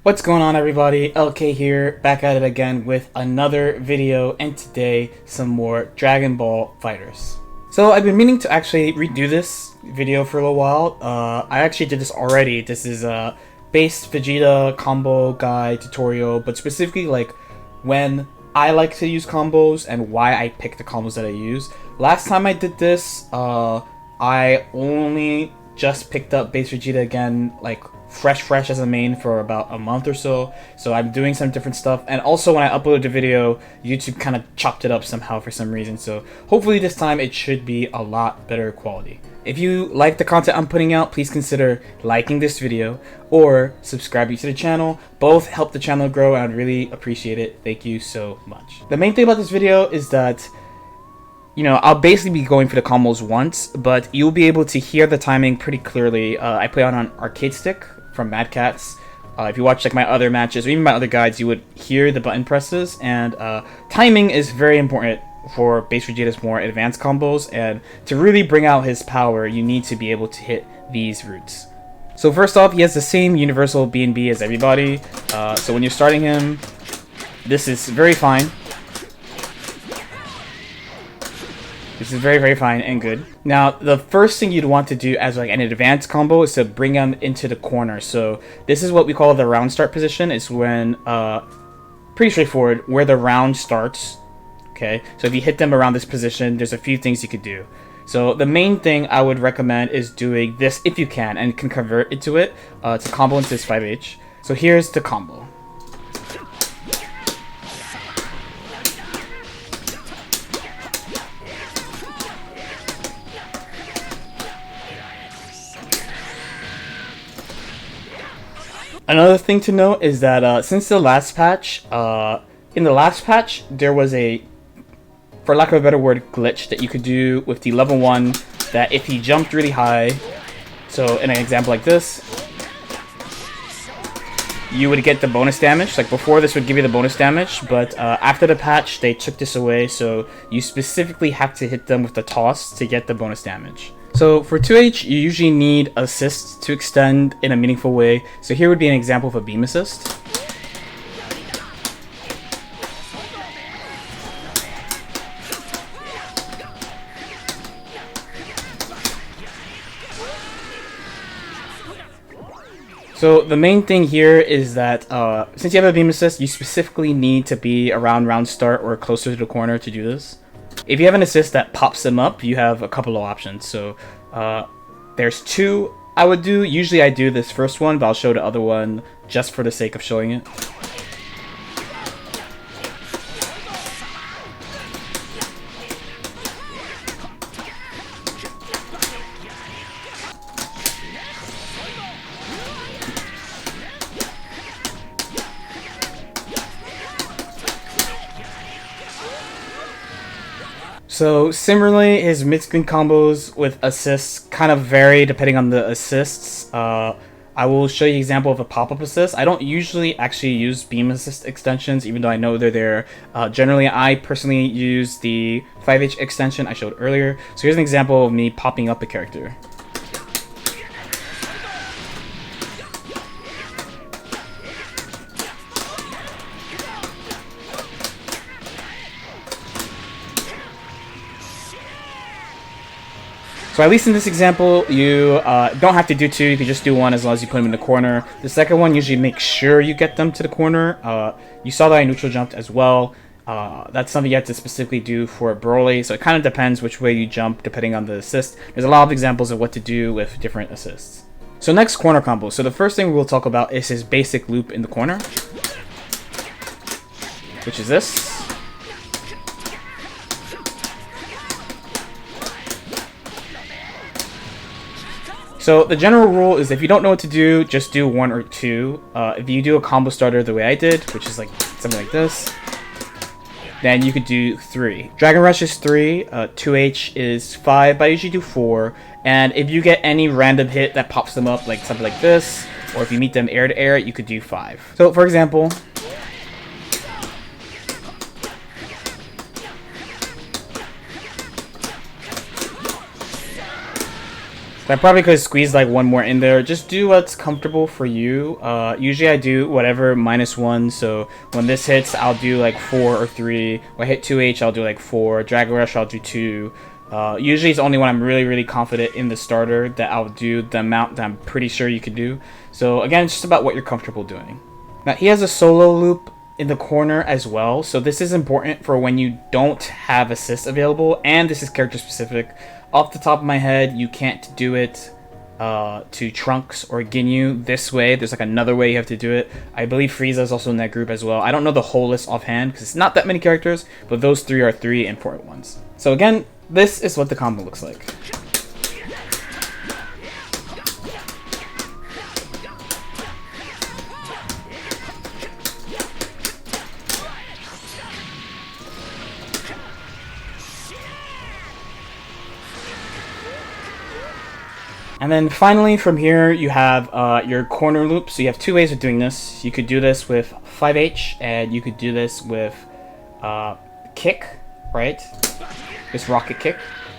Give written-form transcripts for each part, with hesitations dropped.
What's going on, everybody? LK here, back at it again with another video, and today some more Dragon Ball Fighters. So I've been meaning to actually redo this video for a little while. I actually did this already. This is a base Vegeta combo guide tutorial, but specifically like when I like to use combos and why I pick the combos that I use. Last time I did this, I only just picked up base Vegeta again, like fresh as a main for about a month or so. So I'm doing some different stuff, and also when I uploaded the video, YouTube kind of chopped it up somehow for some reason. So hopefully this time it should be a lot better quality. If you like the content I'm putting out, please consider liking this video or subscribing to the channel. Both help the channel grow, and I'd really appreciate it. Thank you so much. The main thing about this video is that I'll basically be going for the combos once, but you'll be able to hear the timing pretty clearly. I play on an arcade stick from Mad Catz. If you watch like my other matches or even my other guides, you would hear the button presses, and timing is very important for base Vegeta's more advanced combos, and to really bring out his power, you need to be able to hit these routes. So first off, he has the same universal B&B as everybody, so when you're starting him, this is very fine. This is very fine and good. Now, the first thing you'd want to do as like an advanced combo is to bring them into the corner. So this is what we call the round start position. It's when, pretty straightforward, where the round starts. Okay, so if you hit them around this position, there's a few things you could do. So the main thing I would recommend is doing this if you can, and can convert into it. It's a combo into this 5H. So here's the combo. Another thing to note is that since the last patch, in the last patch, there was a, for lack of a better word, glitch that you could do with the level 1, that if he jumped really high, so in an example like this, you would get the bonus damage. Like before, this would give you the bonus damage, but after the patch, they took this away, so you specifically have to hit them with the toss to get the bonus damage. So for 2H, you usually need assists to extend in a meaningful way. So here would be an example of a beam assist. So the main thing here is that since you have a beam assist, you specifically need to be around round start or closer to the corner to do this. If you have an assist that pops them up, you have a couple of options. So there's two I would do. Usually I do this first one, but I'll show the other one just for the sake of showing it. So similarly, his mid-screen combos with assists kind of vary depending on the assists. I will show you an example of a pop-up assist. I don't usually actually use beam assist extensions, even though I know they're there. Generally, I personally use the 5H extension I showed earlier. So here's an example of me popping up a character. So at least in this example, you don't have to do two, you can just do one as long as you put them in the corner. The second one, usually make sure you get them to the corner. You saw that I neutral jumped as well. That's something you have to specifically do for Broly, so it kind of depends which way you jump depending on the assist. There's a lot of examples of what to do with different assists. So next, corner combo. So the first thing we'll talk about is his basic loop in the corner, which is this. So the general rule is if you don't know what to do, just do one or two. If you do a combo starter the way I did, which is like something like this, then you could do 3. Dragon Rush is 3, 2H is 5, but I usually do 4. And if you get any random hit that pops them up, like something like this, or if you meet them air to air, you could do 5. So for example, I probably could squeeze like one more in there. Just do what's comfortable for you. Usually I do whatever -1, so when this hits, I'll do like 4 or 3. When I hit 2H, I'll do like 4. Dragon Rush, I'll do 2. Usually it's only when I'm really confident in the starter that I'll do the amount that I'm pretty sure you could do. So again, it's just about what you're comfortable doing. Now he has a solo loop in the corner as well, so this is important for when you don't have assist available, and this is character specific. Off the top of my head, you can't do it to Trunks or Ginyu this way. There's like another way you have to do it. I believe Frieza is also in that group as well. I don't know the whole list offhand because it's not that many characters, but those 3 are 3 important ones. So again, this is what the combo looks like. And then finally from here you have your corner loop. So you have 2 ways of doing this. You could do this with 5H and you could do this with kick, right? This rocket kick.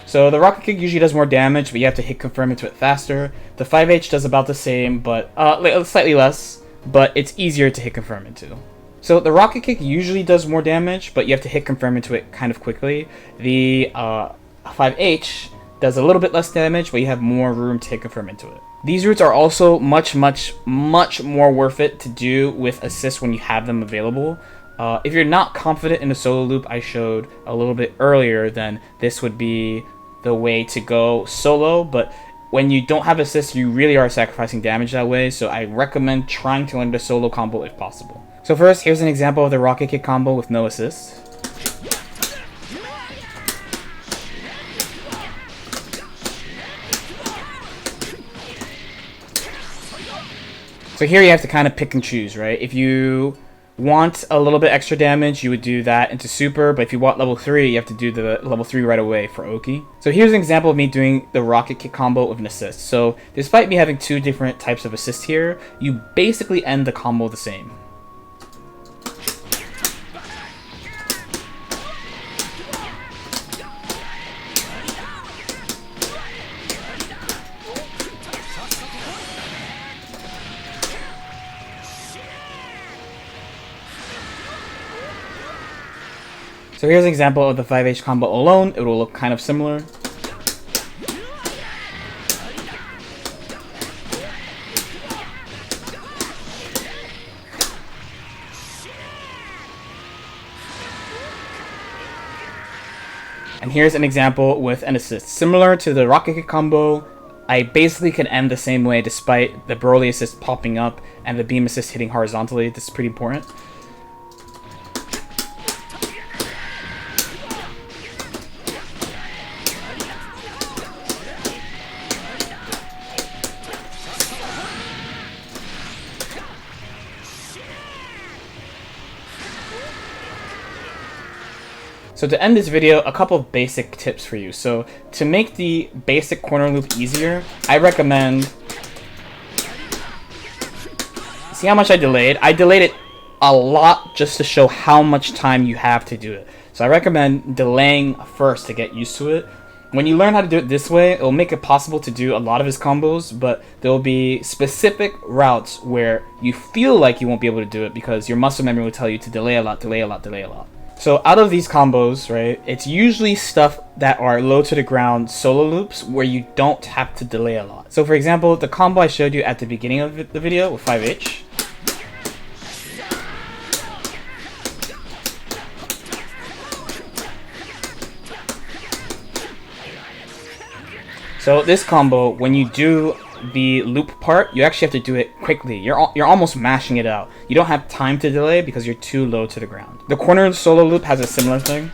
So the rocket kick usually does more damage, but you have to hit confirm into it faster. The 5H does about the same, but slightly less, but it's easier to hit confirm into. So the rocket kick usually does more damage, but you have to hit confirm into it kind of quickly. The 5H does a little bit less damage, but you have more room to hit confirm into it. These routes are also much more worth it to do with assists when you have them available. If you're not confident in the solo loop I showed a little bit earlier, then this would be the way to go solo, but when you don't have assists, you really are sacrificing damage that way, so I recommend trying to learn the solo combo if possible. So first, here's an example of the rocket kick combo with no assist. So here you have to kind of pick and choose, right? If you want a little bit extra damage, you would do that into super, but if you want level 3, you have to do the level 3 right away for Oki. So here's an example of me doing the rocket kick combo with an assist. So despite me having 2 different types of assist here, you basically end the combo the same. So here's an example of the 5H combo alone. It will look kind of similar. And here's an example with an assist. Similar to the rocket kick combo, I basically can end the same way despite the Broly assist popping up and the beam assist hitting horizontally. This is pretty important. So to end this video, a couple of basic tips for you. So to make the basic corner loop easier, I recommend... See how much I delayed? I delayed it a lot just to show how much time you have to do it. So I recommend delaying first to get used to it. When you learn how to do it this way, it will make it possible to do a lot of his combos, but there will be specific routes where you feel like you won't be able to do it because your muscle memory will tell you to delay a lot, delay a lot, delay a lot. So out of these combos, right, it's usually stuff that are low to the ground solo loops where you don't have to delay a lot. So for example, the combo I showed you at the beginning of the video with 5H. So this combo, when you do the loop part, you actually have to do it quickly. You're almost mashing it out. You don't have time to delay because you're too low to the ground. The corner solo loop has a similar thing.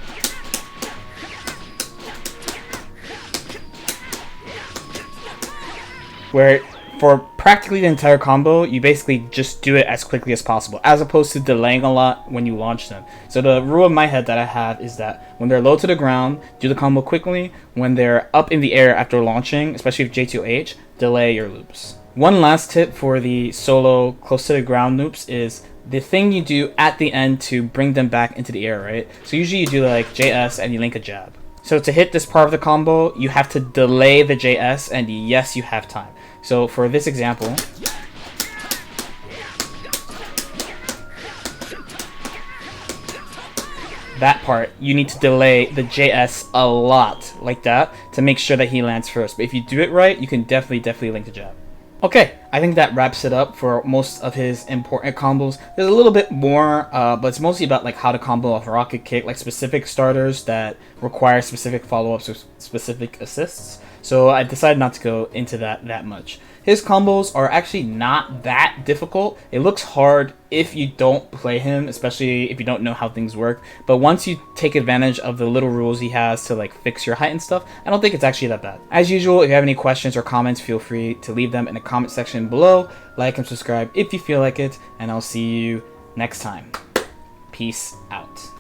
Where for practically the entire combo, you basically just do it as quickly as possible, as opposed to delaying a lot when you launch them. So the rule in my head that I have is that when they're low to the ground, do the combo quickly. When they're up in the air after launching, especially with J2H, delay your loops. One last tip for the solo close to the ground loops is the thing you do at the end to bring them back into the air, right? So usually you do like JS and you link a jab. So to hit this part of the combo, you have to delay the JS, and yes, you have time. So for this example, that part, you need to delay the JS a lot, like that, to make sure that he lands first. But if you do it right, you can definitely link the jab. Okay, I think that wraps it up for most of his important combos. There's a little bit more, but it's mostly about like how to combo off a rocket kick, like specific starters that require specific follow-ups or specific assists. So I decided not to go into that much. His combos are actually not that difficult. It looks hard if you don't play him, especially if you don't know how things work. But once you take advantage of the little rules he has to like fix your height and stuff, I don't think it's actually that bad. As usual, if you have any questions or comments, feel free to leave them in the comment section below. Like and subscribe if you feel like it, and I'll see you next time. Peace out.